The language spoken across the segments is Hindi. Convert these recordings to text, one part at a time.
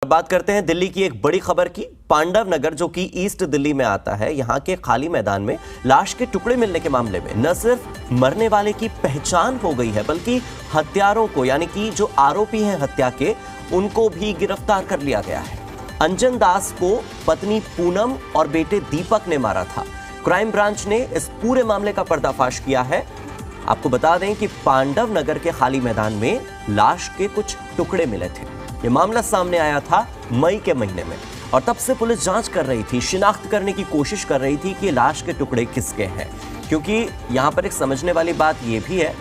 बात करते हैं दिल्ली की एक बड़ी खबर की। पांडव नगर जो कि ईस्ट दिल्ली में आता है, यहां के खाली मैदान में लाश के टुकड़े मिलने के मामले में न सिर्फ मरने वाले की पहचान हो गई है बल्कि हत्यारों को यानी कि जो आरोपी हैं हत्या के उनको भी गिरफ्तार कर लिया गया है। अंजन दास को पत्नी पूनम और बेटे दीपक ने मारा था। क्राइम ब्रांच ने इस पूरे मामले का पर्दाफाश किया है। आपको बता दें कि पांडव नगर के खाली मैदान में लाश के कुछ टुकड़े मिले थे। ये मामला सामने आया था मई के महीने में और तब से पुलिस जांच कर रही थी, शिनाख्त करने की कोशिश कर रही थी कि लाश के टुकड़े किसके हैं, क्योंकि यहां पर एक समझने वाली बात यह भी है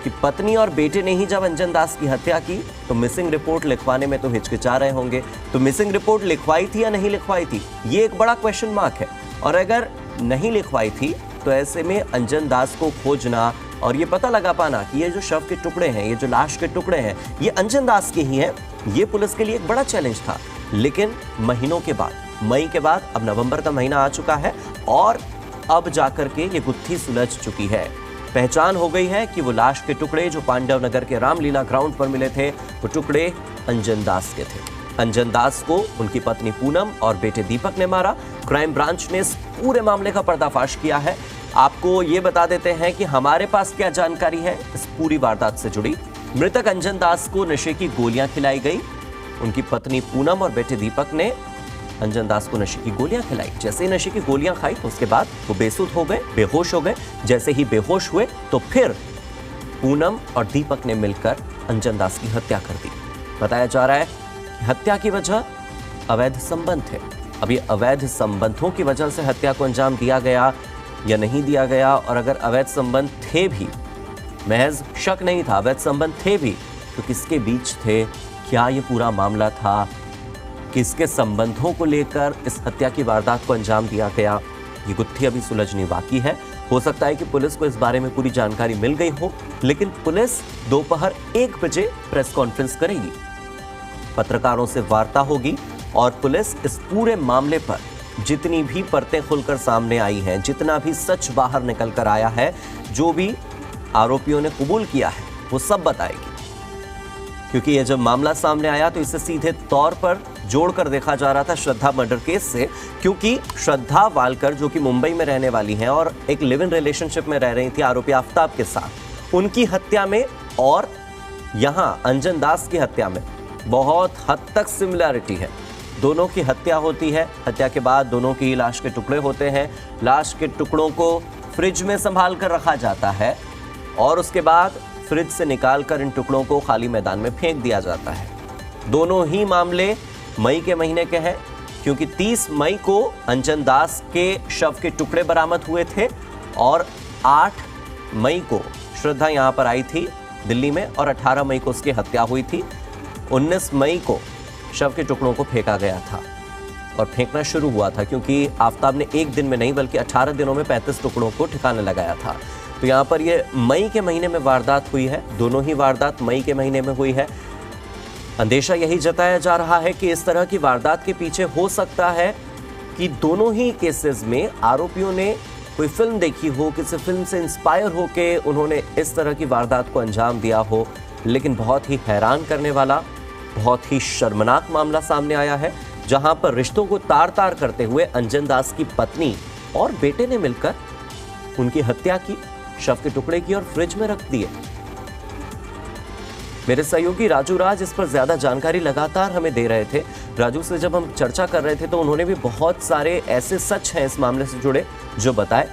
कि पत्नी और बेटे ने ही जब अंजन दास की हत्या की तो मिसिंग रिपोर्ट लिखवाने में तो हिचकिचा रहे होंगे। तो मिसिंग रिपोर्ट लिखवाई थी या नहीं लिखवाई थी, ये एक बड़ा क्वेश्चन मार्क है। और अगर नहीं लिखवाई थी तो ऐसे में अंजन दास को खोजना और ये पता लगा पाना कि ये जो शव के टुकड़े हैं, ये जो लाश के टुकड़े हैं, ये अंजन दास के ही हैं, ये पुलिस के लिए एक बड़ा चैलेंज था। लेकिन महीनों के बाद, मई के बाद अब नवंबर का महीना आ चुका है और अब जाकर के ये गुत्थी सुलझ चुकी है। पहचान हो गई है कि वो लाश के टुकड़े जो पांडव नगर के रामलीला ग्राउंड पर मिले थे, वो टुकड़े अंजन दास के थे। अंजन दास को उनकी पत्नी पूनम और बेटे दीपक ने मारा। क्राइम ब्रांच ने इस पूरे मामले का पर्दाफाश किया है। आपको ये बता देते हैं कि हमारे पास क्या जानकारी है इस पूरी वारदात से जुड़ी। मृतक अंजन दास को नशे की गोलियां खिलाई गई। उनकी पत्नी पूनम और बेटे दीपक ने अंजन दास को नशे की गोलियां खिलाई। जैसे ही नशे की गोलियां खाई तो उसके बाद वो बेसुध हो गए, बेहोश हो गए। जैसे ही बेहोश हुए तो फिर पूनम और दीपक ने मिलकर अंजन दास की हत्या कर दी। बताया जा रहा है कि हत्या की वजह अवैध संबंध थे। अब ये अवैध संबंधों की वजह से हत्या को अंजाम दिया गया या नहीं दिया गया, और अगर अवैध संबंध थे भी, महज शक नहीं था, अवैध संबंध थे भी, तो किसके बीच थे, क्या ये पूरा मामला था, किसके संबंधों को लेकर इस हत्या की वारदात को अंजाम दिया गया, ये गुत्थी अभी सुलझनी बाकी है। हो सकता है कि पुलिस को इस बारे में पूरी जानकारी मिल गई हो, लेकिन पुलिस दोपहर 1 बजे प्रेस कॉन्फ्रेंस करेगी, पत्रकारों से वार्ता होगी और पुलिस इस पूरे मामले पर जितनी भी परतें खुलकर सामने आई हैं, जितना भी सच बाहर निकल कर आया है, जो भी आरोपियों ने कबूल किया है, वो सब बताएगी। क्योंकि ये जब मामला सामने आया तो इसे सीधे तौर पर जोड़कर देखा जा रहा था श्रद्धा मर्डर केस से, क्योंकि श्रद्धा वालकर जो कि मुंबई में रहने वाली हैं और एक लिव इन रिलेशनशिप में रह रही थी आरोपी आफ्ताब के साथ, उनकी हत्या में और यहां अंजन दास की हत्या में बहुत हद तक सिमिलैरिटी है। दोनों की हत्या होती है, हत्या के बाद दोनों की लाश के टुकड़े होते हैं, लाश के टुकड़ों को फ्रिज में संभाल कर रखा जाता है और उसके बाद फ्रिज से निकालकर इन टुकड़ों को खाली मैदान में फेंक दिया जाता है। दोनों ही मामले मई के महीने के हैं, क्योंकि 30 मई को अंजन दास के शव के टुकड़े बरामद हुए थे और 8 मई को श्रद्धा यहां पर आई थी दिल्ली में और 18 मई को उसकी हत्या हुई थी। 19 मई को शव के टुकड़ों को फेंका गया था और फेंकना शुरू हुआ था क्योंकि आफ्ताब ने एक दिन में नहीं बल्कि 18 दिनों में 35 टुकड़ों को ठिकाने लगाया था। तो यहाँ पर ये मई के महीने में वारदात हुई है, दोनों ही वारदात मई के महीने में हुई है। अंदेशा यही जताया जा रहा है कि इस तरह की वारदात के पीछे हो सकता है कि दोनों ही केसेस में आरोपियों ने कोई फिल्म देखी हो, किसी फिल्म से इंस्पायर होकर उन्होंने इस तरह की वारदात को अंजाम दिया हो। लेकिन बहुत ही हैरान करने वाला, बहुत ही शर्मनाक मामला सामने आया है, जहां पर रिश्तों को तार तार करते हुए अंजन दास की पत्नी और बेटे ने मिलकर उनकी हत्या की, शव के टुकड़े की और फ्रिज में रख दिए। मेरे सहयोगी राजू राज इस पर ज्यादा जानकारी लगातार हमें दे रहे थे। राजू से जब हम चर्चा कर रहे थे तो उन्होंने भी बहुत सारे ऐसे सच हैं इस मामले से जुड़े जो बताए।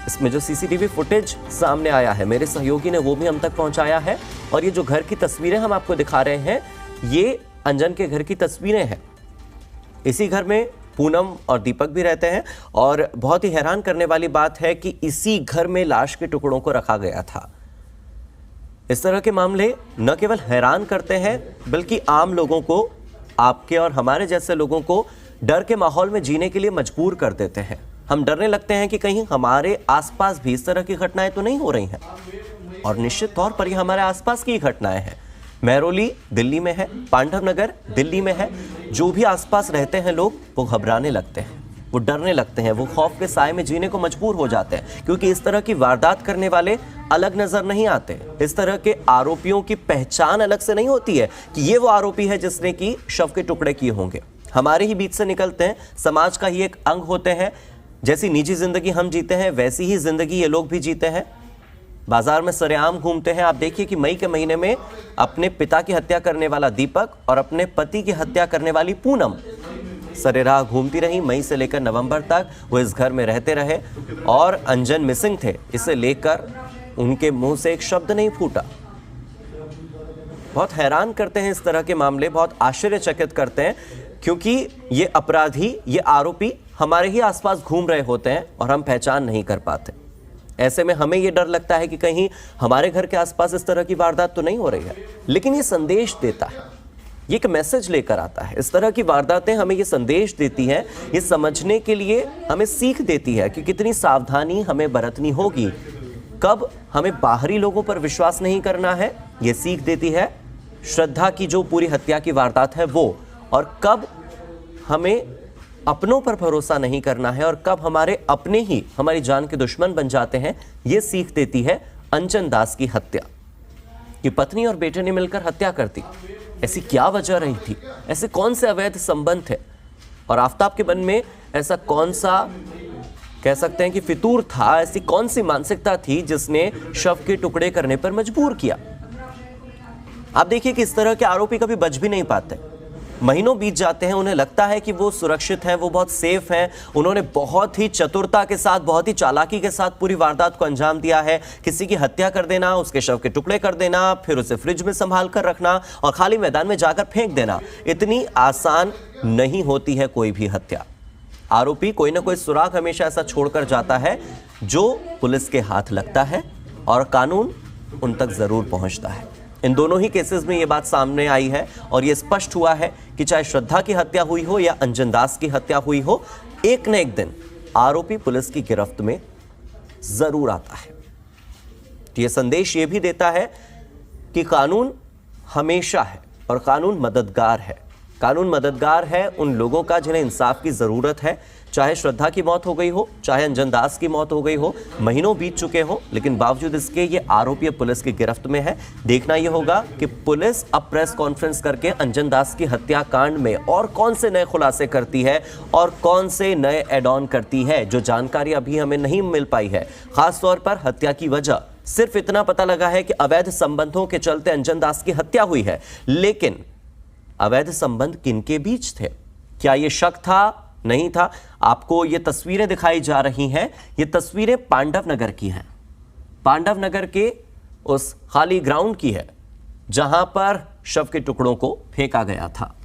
इसमें जो सीसीटीवी फुटेज सामने आया है, मेरे सहयोगी ने वो भी हम तक पहुंचाया है और ये जो घर की तस्वीरें हम आपको दिखा रहे हैं, ये अंजन के घर की तस्वीरें हैं। इसी घर में पूनम और दीपक भी रहते हैं और बहुत ही हैरान करने वाली बात है कि इसी घर में लाश के टुकड़ों को रखा गया था। इस तरह के मामले न केवल हैरान करते हैं बल्कि आम लोगों को, आपके और हमारे जैसे लोगों को डर के माहौल में जीने के लिए मजबूर कर देते हैं। हम डरने लगते हैं कि कहीं हमारे आसपास भी इस तरह की घटनाएं तो नहीं हो रही हैं, और निश्चित तौर पर ये हमारे आसपास की घटनाएं हैं। मेहरौली दिल्ली में है, पांडव नगर दिल्ली में है। जो भी आसपास रहते हैं लोग वो घबराने लगते हैं। वो डरने लगते हैं, वो खौफ के साए में जीने को मजबूर हो जाते हैं, क्योंकि इस तरह की वारदात करने वाले अलग नजर नहीं आते। इस तरह के आरोपियों की पहचान अलग से नहीं होती है कि ये वो आरोपी है जिसने की शव के टुकड़े किए होंगे। हमारे ही बीच से निकलते हैं, समाज का ही एक अंग होते हैं। जैसी निजी जिंदगी हम जीते हैं वैसी ही जिंदगी ये लोग भी जीते हैं। बाजार में सरेआम घूमते हैं। आप देखिए कि मई के महीने में अपने पिता की हत्या करने वाला दीपक और अपने पति की हत्या करने वाली पूनम सरेराह घूमती रही। मई से लेकर नवंबर तक वो इस घर में रहते रहे और अंजन मिसिंग थे, इसे लेकर उनके मुंह से एक शब्द नहीं फूटा। बहुत हैरान करते हैं इस तरह के मामले, बहुत आश्चर्यचकित करते हैं, क्योंकि ये अपराधी, ये आरोपी हमारे ही आसपास घूम रहे होते हैं और हम पहचान नहीं कर पाते। ऐसे में हमें ये डर लगता है कि कहीं हमारे घर के आसपास इस तरह की वारदात तो नहीं हो रही है। लेकिन ये संदेश देता है, ये एक मैसेज लेकर आता है। इस तरह की वारदातें हमें ये संदेश देती हैं, ये समझने के लिए हमें सीख देती है कि कितनी सावधानी हमें बरतनी होगी, कब हमें बाहरी लोगों पर विश्वास नहीं करना है, ये सीख देती है श्रद्धा की जो पूरी हत्या की वारदात है वो, और कब हमें अपनों पर भरोसा नहीं करना है और कब हमारे अपने ही हमारी जान के दुश्मन बन जाते हैं, ये सीख देती है अंजन दास की हत्या। कि पत्नी और बेटे ने मिलकर हत्या कर दी, ऐसी क्या वजह रही थी, ऐसे कौन से अवैध संबंध थे, और आफताब के मन में ऐसा कौन सा, कह सकते हैं कि फितूर था, ऐसी कौन सी मानसिकता थी जिसने शव के टुकड़े करने पर मजबूर किया। आप देखिए कि इस तरह के आरोपी कभी बच भी नहीं पाते। महीनों बीत जाते हैं, उन्हें लगता है कि वो सुरक्षित हैं, वो बहुत सेफ हैं, उन्होंने बहुत ही चतुरता के साथ, बहुत ही चालाकी के साथ पूरी वारदात को अंजाम दिया है। किसी की हत्या कर देना, उसके शव के टुकड़े कर देना, फिर उसे फ्रिज में संभाल कर रखना और खाली मैदान में जाकर फेंक देना, इतनी आसान नहीं होती है कोई भी हत्या। आरोपी कोई ना कोई सुराग हमेशा ऐसा छोड़कर जाता है जो पुलिस के हाथ लगता है और कानून उन तक जरूर पहुंचता है। इन दोनों ही केसेस में ये बात सामने आई है और ये स्पष्ट हुआ है कि चाहे श्रद्धा की हत्या हुई हो या अंजन दास की हत्या हुई हो, एक न एक दिन आरोपी पुलिस की गिरफ्त में जरूर आता है। ये संदेश ये भी देता है कि कानून हमेशा है और कानून मददगार है। कानून मददगार है उन लोगों का जिन्हें इंसाफ की जरूरत है। चाहे श्रद्धा की मौत हो गई हो, चाहे अंजन दास की मौत हो गई हो, महीनों बीत चुके हो, लेकिन बावजूद इसके ये आरोपी पुलिस की गिरफ्त में है। देखना यह होगा कि पुलिस अब प्रेस कॉन्फ्रेंस करके अंजन दास की हत्याकांड में और कौन से नए खुलासे करती है और कौन से नए एड ऑन करती है, जो जानकारी अभी हमें नहीं मिल पाई है। खासतौर पर हत्या की वजह सिर्फ इतना पता लगा है कि अवैध संबंधों के चलते अंजन दास की हत्या हुई है, लेकिन अवैध संबंध किनके बीच थे, क्या यह शक था, नहीं था। आपको ये तस्वीरें दिखाई जा रही हैं, ये तस्वीरें पांडव नगर की हैं। पांडव नगर के उस खाली ग्राउंड की है जहां पर शव के टुकड़ों को फेंका गया था।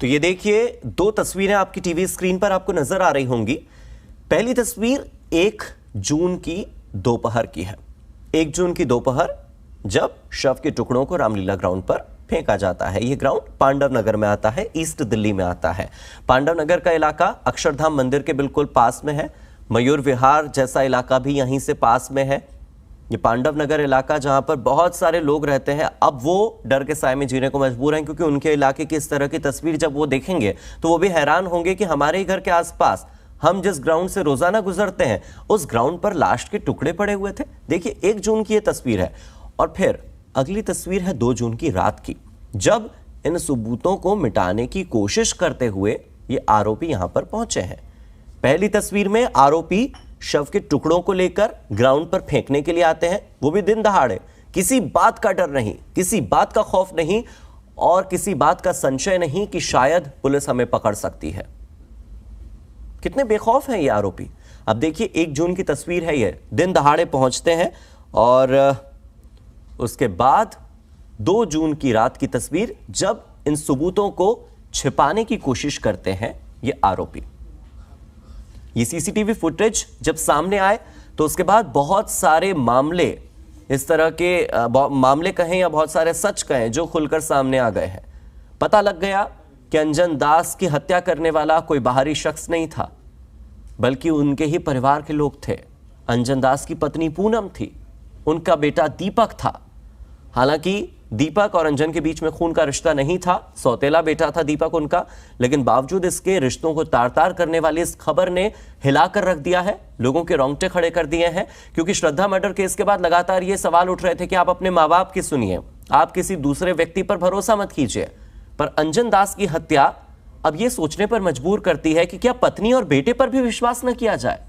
तो ये देखिए, दो तस्वीरें आपकी टीवी स्क्रीन पर आपको नजर आ रही होंगी। पहली तस्वीर 1 जून की दोपहर की है। 1 जून की दोपहर जब शव के टुकड़ों को रामलीला ग्राउंड पर फेंका जाता है। यह ग्राउंड पांडव नगर में आता है, ईस्ट दिल्ली में आता है। पांडव नगर का इलाका अक्षरधाम मंदिर के बिल्कुल पास में है। मयूर विहार जैसा इलाका भी यहीं से पास में है। ये पांडव नगर इलाका जहां पर बहुत सारे लोग रहते हैं, अब वो डर के साए में जीने को मजबूर हैं, क्योंकि उनके इलाके की इस तरह की तस्वीर जब वो देखेंगे तो वो भी हैरान होंगे कि हमारे ही घर के आसपास हम जिस ग्राउंड से रोजाना गुजरते हैं उस ग्राउंड पर लाश के टुकड़े पड़े हुए थे। देखिए, 1 जून की ये तस्वीर है और फिर अगली तस्वीर है 2 जून की रात की, जब इन सबूतों को मिटाने की कोशिश करते हुए ये आरोपी यहां पर पहुंचे हैं। पहली तस्वीर में आरोपी शव के टुकड़ों को लेकर ग्राउंड पर फेंकने के लिए आते हैं, वो भी दिन दहाड़े, किसी बात का डर नहीं, किसी बात का खौफ नहीं और किसी बात का संशय नहीं कि शायद पुलिस हमें पकड़ सकती है। कितने बेखौफ हैं ये आरोपी। अब देखिए, 1 जून की तस्वीर है, ये दिन दहाड़े पहुंचते हैं और उसके बाद 2 जून की रात की तस्वीर, जब इन सबूतों को छिपाने की कोशिश करते हैं ये आरोपी। ये सीसीटीवी फुटेज जब सामने आए तो उसके बाद बहुत सारे मामले, इस तरह के मामले कहें या बहुत सारे सच कहें, जो खुलकर सामने आ गए हैं। पता लग गया कि अंजन दास की हत्या करने वाला कोई बाहरी शख्स नहीं था, बल्कि उनके ही परिवार के लोग थे। अंजन दास की पत्नी पूनम थी, उनका बेटा दीपक था। हालांकि दीपक और अंजन के बीच में खून का रिश्ता नहीं था, सौतेला बेटा था दीपक उनका, लेकिन बावजूद इसके रिश्तों को तार तार करने वाली इस खबर ने हिलाकर रख दिया है, लोगों के रोंगटे खड़े कर दिए हैं। क्योंकि श्रद्धा मर्डर केस के बाद लगातार ये सवाल उठ रहे थे कि आप अपने माँ बाप की सुनिए, आप किसी दूसरे व्यक्ति पर भरोसा मत कीजिए। पर अंजन दास की हत्या अब यह सोचने पर मजबूर करती है कि क्या पत्नी और बेटे पर भी विश्वास न किया जाए।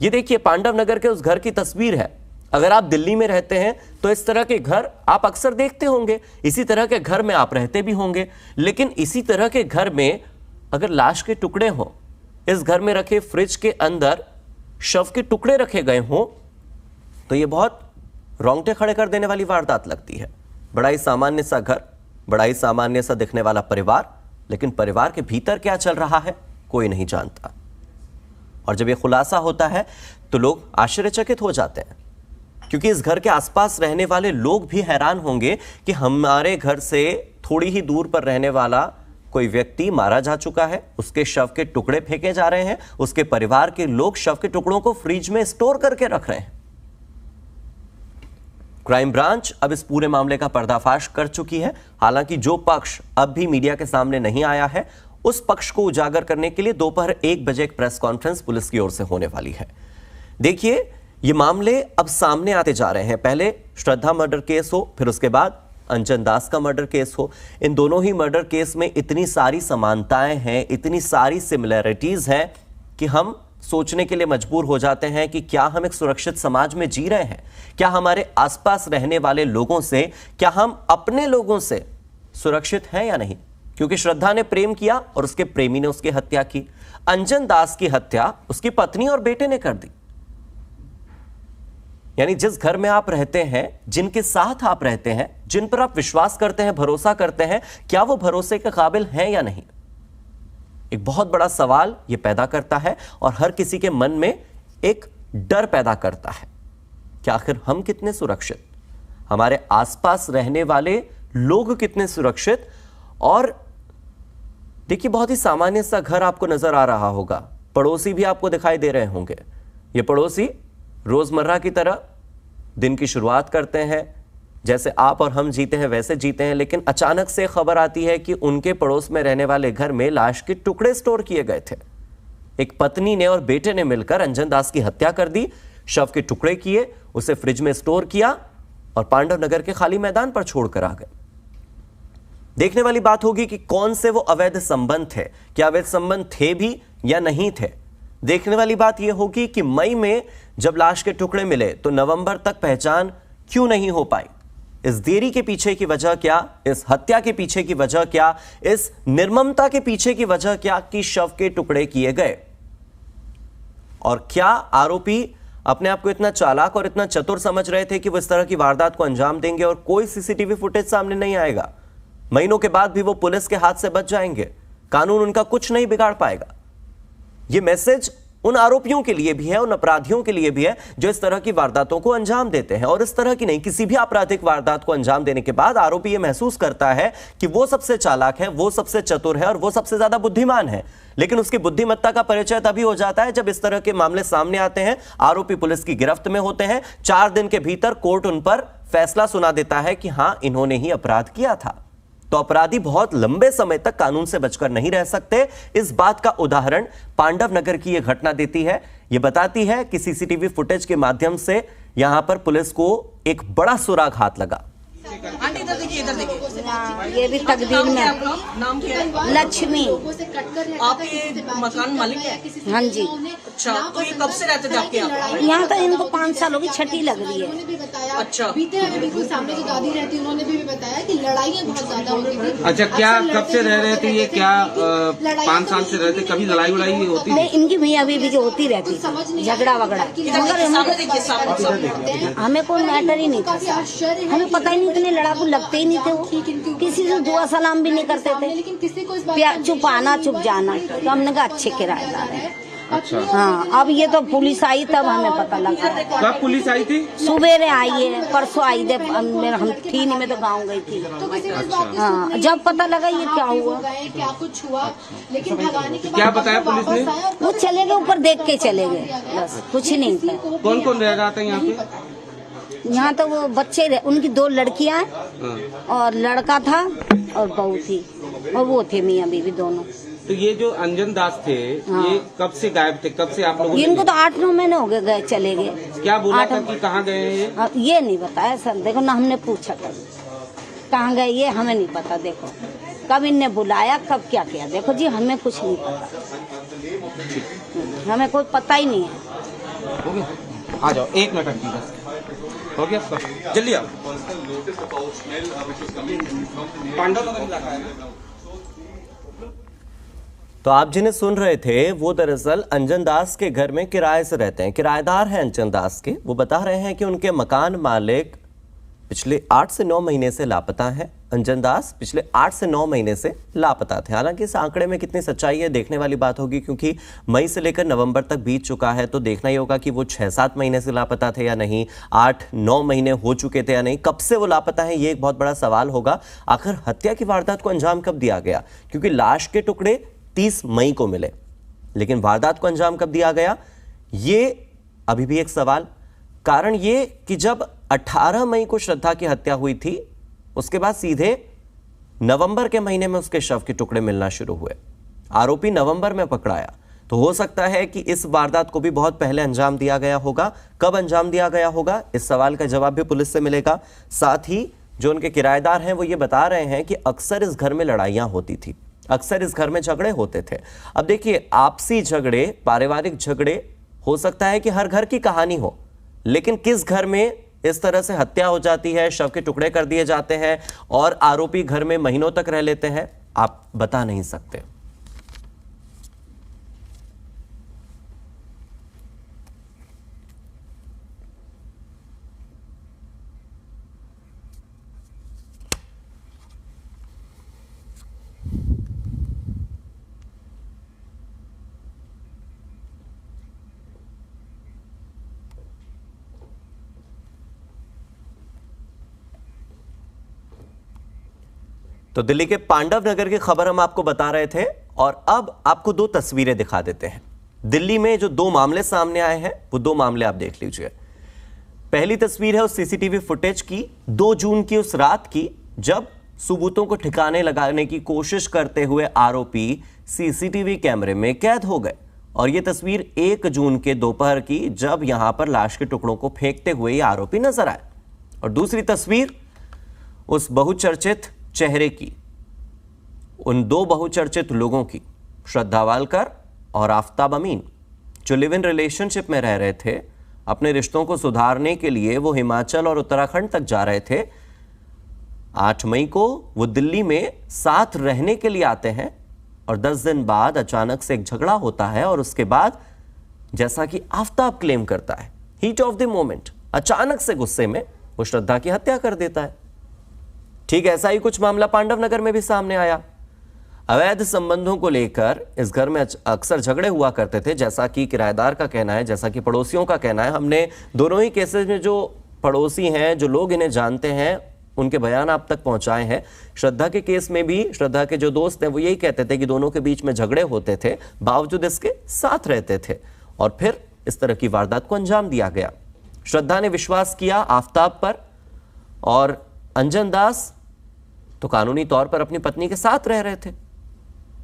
ये देखिए, पांडव नगर के उस घर की तस्वीर है। अगर आप दिल्ली में रहते हैं तो इस तरह के घर आप अक्सर देखते होंगे, इसी तरह के घर में आप रहते भी होंगे। लेकिन इसी तरह के घर में अगर लाश के टुकड़े हों, इस घर में रखे फ्रिज के अंदर शव के टुकड़े रखे गए हों, तो यह बहुत रोंगटे खड़े कर देने वाली वारदात लगती है। बड़ा ही सामान्य सा घर, बड़ा ही सामान्य सा दिखने वाला परिवार, लेकिन परिवार के भीतर क्या चल रहा है कोई नहीं जानता। और जब यह खुलासा होता है तो लोग आश्चर्यचकित हो जाते हैं, क्योंकि इस घर के आसपास रहने वाले लोग भी हैरान होंगे कि हमारे घर से थोड़ी ही दूर पर रहने वाला कोई व्यक्ति मारा जा चुका है, उसके शव के टुकड़े फेंके जा रहे हैं, उसके परिवार के लोग शव के टुकड़ों को फ्रिज में स्टोर करके रख रहे हैं। क्राइम ब्रांच अब इस पूरे मामले का पर्दाफाश कर चुकी है। हालांकि जो पक्ष अब भी मीडिया के सामने नहीं आया है, उस पक्ष को उजागर करने के लिए दोपहर 1 बजे एक प्रेस कॉन्फ्रेंस पुलिस की ओर से होने वाली है। देखिए, ये मामले अब सामने आते जा रहे हैं। पहले श्रद्धा मर्डर केस हो, फिर उसके बाद अंजन दास का मर्डर केस हो। इन दोनों ही मर्डर केस में इतनी सारी समानताएं हैं, इतनी सारी सिमिलैरिटीज हैं कि हम सोचने के लिए मजबूर हो जाते हैं कि क्या हम एक सुरक्षित समाज में जी रहे हैं? क्या हमारे आसपास रहने वाले लोगों से, क्या हम अपने लोगों से सुरक्षित हैं या नहीं? क्योंकि श्रद्धा ने प्रेम किया और उसके प्रेमी ने उसकी हत्या की। अंजन दास की हत्या उसकी पत्नी और बेटे ने कर दी। यानी जिस घर में आप रहते हैं, जिनके साथ आप रहते हैं, जिन पर आप विश्वास करते हैं, भरोसा करते हैं, क्या वो भरोसे के काबिल हैं या नहीं? एक बहुत बड़ा सवाल यह पैदा करता है और हर किसी के मन में एक डर पैदा करता है कि आखिर हम कितने सुरक्षित, हमारे आसपास रहने वाले लोग कितने सुरक्षित। और देखिए, बहुत ही सामान्य सा घर आपको नजर आ रहा होगा, पड़ोसी भी आपको दिखाई दे रहे होंगे। ये पड़ोसी रोजमर्रा की तरह दिन की शुरुआत करते हैं, जैसे आप और हम जीते हैं वैसे जीते हैं, लेकिन अचानक से खबर आती है कि उनके पड़ोस में रहने वाले घर में लाश के टुकड़े स्टोर किए गए थे। एक पत्नी ने और बेटे ने मिलकर अंजन दास की हत्या कर दी, शव के टुकड़े किए, उसे फ्रिज में स्टोर किया और पांडव नगर के खाली मैदान पर छोड़कर आ गए। देखने वाली बात होगी कि कौन से वो अवैध संबंध थे, क्या अवैध संबंध थे भी या नहीं थे। देखने वाली बात यह होगी कि मई में जब लाश के टुकड़े मिले तो नवंबर तक पहचान क्यों नहीं हो पाई। इस देरी के पीछे की वजह क्या, इस हत्या के पीछे की वजह क्या, इस निर्ममता के पीछे की वजह क्या कि शव के टुकड़े किए गए। और क्या आरोपी अपने आप को इतना चालाक और इतना चतुर समझ रहे थे कि वो इस तरह की वारदात को अंजाम देंगे और कोई सीसीटीवी फुटेज सामने नहीं आएगा, महीनों के बाद भी वो पुलिस के हाथ से बच जाएंगे, कानून उनका कुछ नहीं बिगाड़ पाएगा। ये मैसेज उन आरोपियों के लिए भी है, उन अपराधियों के लिए भी है जो इस तरह की वारदातों को अंजाम देते हैं। और इस तरह की नहीं, किसी भी आपराधिक वारदात को अंजाम देने के बाद आरोपी ये महसूस करता है कि वो सबसे चालाक है, वो सबसे चतुर है और वो सबसे ज्यादा बुद्धिमान है। लेकिन उसकी बुद्धिमत्ता का परिचय तभी हो जाता है जब इस तरह के मामले सामने आते हैं, आरोपी पुलिस की गिरफ्त में होते हैं, 4 दिन के भीतर कोर्ट उन पर फैसला सुना देता है कि हां, इन्होंने ही अपराध किया था। तो अपराधी बहुत लंबे समय तक कानून से बचकर नहीं रह सकते। इस बात का उदाहरण पांडव नगर की यह घटना देती है। यह बताती है कि सीसीटीवी फुटेज के माध्यम से यहां पर पुलिस को एक बड़ा सुराग हाथ लगा। आंटी इधर देखिए, इधर देखिए। ये भी तकदीर में। नाम क्या है? लक्ष्मी। आप ये मकान मालिक है? हाँ जी। अच्छा, तो ये कब से रहते थे आपके यहाँ? यहाँ तो इनको 5 सालों की छठी लग रही है। उन्होंने भी बताया, अच्छा। बीते हुए बिल्कुल सामने जो दादी रहती उन्होंने भी बताया कि लड़ाइयाँ बहुत ज्यादा होती थी। अच्छा, क्या कब से रह रहे थे ये? क्या 5 साल से रहते? कभी लड़ाई वड़ाई होती थी? नहीं, इनकी भी अभी भी होती रहती, झगड़ा वगड़ा, सामने देखिए, सामने। हमें कोई मैटर ही नहीं था, हमें पता ही नहीं, इतने लड़ाकू लगते ही नहीं थे वो, किसी से दुआ सलाम भी नहीं करते थे, लेकिन किसी को इस बात चुप आना चुप जाना। तो हमने कहा अच्छे किराएदार है, अच्छा। हाँ, अब ये तो पुलिस आई तब हमें पता लगा। कब पुलिस आई थी? सुबेरे आई है, परसों आई थे। हम थी नहीं, मैं तो गाँव गई थी। तो किसी ने इस बात की हाँ, जब पता लगा ये क्या हुआ, क्या कुछ हुआ, लेकिन भगाने के बाद क्या बताया पुलिस ने? वापस आया और वो चले गए ऊपर, देख के चले गए, बस कुछ नहीं था। कौन कौन रह रहा था यहाँ पे? यहाँ तो वो बच्चे रहे, उनकी 2 लड़कियां हाँ। और लड़का था और बहू थी, और वो थे मियाँ बीवी दोनों। तो ये जो अंजन दास थे, ये कब से गायब थे? कब से आप लोगों ने? इनको तो 8-9 महीने हो गए चले गए। क्या बोला था कि कहाँ गए हैं ये? ये नहीं बताया सर, देखो ना, हमने पूछा कभी कहाँ गए, ये हमें नहीं पता। देखो कब इनने बुलाया, कब क्या किया, देखो जी हमें कुछ नहीं पता, हमें कोई पता ही नहीं है। हो गया? आ जाओ, 1 मिनट की बस। हो गया आपका? जल्दी आओ। पांडव नगर इलाका है। तो आप जिन्हें सुन रहे थे वो दरअसल अंजन दास के घर में किराए से रहते हैं, किराएदार हैं अंजन दास के। वो बता रहे हैं कि उनके मकान मालिक पिछले 8 से 9 महीने से लापता हैं। अंजन दास पिछले 8 से 9 महीने से लापता थे। हालांकि इस आंकड़े में कितनी सच्चाई है देखने वाली बात होगी, क्योंकि मई से लेकर नवंबर तक बीत चुका है, तो देखना ही होगा कि वो 6-7 महीने से लापता थे या नहीं, 8-9 महीने हो चुके थे या नहीं, कब से वो लापता है, ये एक बहुत बड़ा सवाल होगा। आखिर हत्या की वारदात को अंजाम कब दिया गया, क्योंकि लाश के टुकड़े 30 मई को मिले, लेकिन वारदात को अंजाम कब दिया गया, ये अभी भी एक सवाल। कारण ये कि जब 18 मई को श्रद्धा की हत्या हुई थी, उसके बाद सीधे नवंबर के महीने में उसके शव के टुकड़े मिलना शुरू हुए। आरोपी नवंबर में पकड़ाया, तो हो सकता है कि इस वारदात को भी बहुत पहले अंजाम दिया गया होगा। कब अंजाम दिया गया होगा, इस सवाल का जवाब भी पुलिस से मिलेगा। साथ ही जो उनके किराएदार हैं वो ये बता रहे हैं कि अक्सर इस घर में लड़ाइयां होती थी, अक्सर इस घर में झगड़े होते थे। अब देखिए, आपसी झगड़े, पारिवारिक झगड़े, हो सकता है कि हर घर की कहानी हो, लेकिन किस घर में इस तरह से हत्या हो जाती है, शव के टुकड़े कर दिए जाते हैं और आरोपी घर में महीनों तक रह लेते हैं, आप बता नहीं सकते। तो दिल्ली के पांडव नगर की खबर हम आपको बता रहे थे, और अब आपको 2 तस्वीरें दिखा देते हैं। दिल्ली में जो 2 मामले सामने आए हैं, वो 2 मामले आप देख लीजिए। पहली तस्वीर है उस सीसीटीवी फुटेज की, 2 जून की उस रात की, जब सबूतों को ठिकाने लगाने की कोशिश करते हुए आरोपी सीसीटीवी कैमरे में कैद हो गए। और यह तस्वीर 1 जून के दोपहर की, जब यहां पर लाश के टुकड़ों को फेंकते हुए ये आरोपी नजर आए। और दूसरी तस्वीर उस बहुचर्चित चेहरे की, उन 2 बहुचर्चित लोगों की, श्रद्धा वालकर और आफताब अमीन, जो लिव इन रिलेशनशिप में रह रहे थे। अपने रिश्तों को सुधारने के लिए वो हिमाचल और उत्तराखंड तक जा रहे थे। 8 मई को वो दिल्ली में साथ रहने के लिए आते हैं, और 10 दिन बाद अचानक से एक झगड़ा होता है, और उसके बाद, जैसा कि आफताब क्लेम करता है, हीट ऑफ द मोमेंट, अचानक से गुस्से में वो श्रद्धा की हत्या कर देता है। ठीक ऐसा ही कुछ मामला पांडव नगर में भी सामने आया। अवैध संबंधों को लेकर इस घर में अक्सर झगड़े हुआ करते थे, जैसा कि किराएदार का कहना है, जैसा कि पड़ोसियों का कहना है। हमने दोनों ही केसेस में जो पड़ोसी हैं, जो लोग इन्हें जानते हैं, उनके बयान आप तक पहुंचाए हैं। श्रद्धा के केस में भी श्रद्धा के जो दोस्त हैं वो यही कहते थे कि दोनों के बीच में झगड़े होते थे, बावजूद इसके साथ रहते थे, और फिर इस तरह की वारदात को अंजाम दिया गया। श्रद्धा ने विश्वास किया आफताब पर, और अंजन दास तो कानूनी तौर पर अपनी पत्नी के साथ रह रहे थे,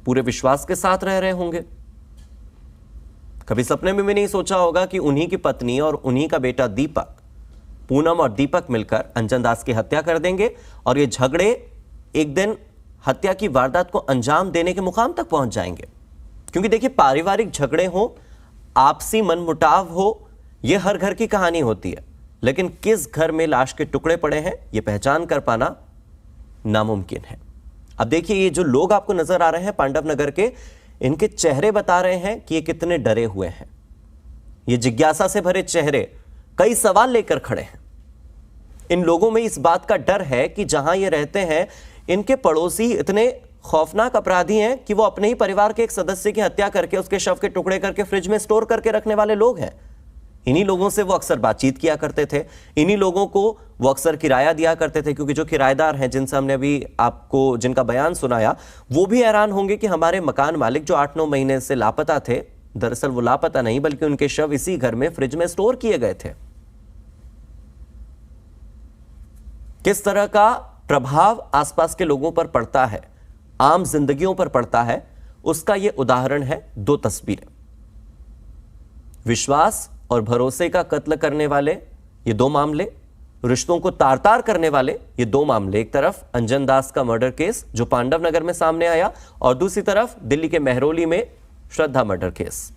पूरे विश्वास के साथ रह रहे होंगे। कभी सपने में भी नहीं सोचा होगा कि उन्हीं की पत्नी और उन्हीं का बेटा दीपक, पूनम और दीपक मिलकर अंजन दास की हत्या कर देंगे, और ये झगड़े एक दिन हत्या की वारदात को अंजाम देने के मुकाम तक पहुंच जाएंगे। क्योंकि देखिए, पारिवारिक झगड़े हो, आपसी मनमुटाव हो, यह हर घर की कहानी होती है, लेकिन किस घर में लाश के टुकड़े पड़े हैं, यह पहचान कर पाना नामुमकिन है। अब देखिए, ये जो लोग आपको नजर आ रहे हैं पांडव नगर के, इनके चेहरे बता रहे हैं कि ये कितने डरे हुए हैं। ये जिज्ञासा से भरे चेहरे कई सवाल लेकर खड़े हैं। इन लोगों में इस बात का डर है कि जहां ये रहते हैं, इनके पड़ोसी इतने खौफनाक अपराधी हैं कि वो अपने ही परिवार के एक सदस्य की हत्या करके उसके शव के टुकड़े करके फ्रिज में स्टोर करके रखने वाले लोग हैं। इन्हीं लोगों से वो अक्सर बातचीत किया करते थे, इन्हीं लोगों को वो अक्सर किराया दिया करते थे, क्योंकि जो किराएदार हैं जिनसे हमने अभी आपको जिनका बयान सुनाया वो भी हैरान होंगे कि हमारे मकान मालिक जो 8-9 महीने से लापता थे, दरअसल वो लापता नहीं बल्कि उनके शव इसी घर में फ्रिज में स्टोर किए गए थे। किस तरह का प्रभाव आसपास के लोगों पर पड़ता है, आम जिंदगियों पर पड़ता है, उसका यह उदाहरण है 2 तस्वीरें। विश्वास और भरोसे का कत्ल करने वाले ये 2 मामले, रिश्तों को तार-तार करने वाले ये 2 मामले। एक तरफ अंजन दास का मर्डर केस जो पांडव नगर में सामने आया और दूसरी तरफ दिल्ली के मेहरौली में श्रद्धा मर्डर केस।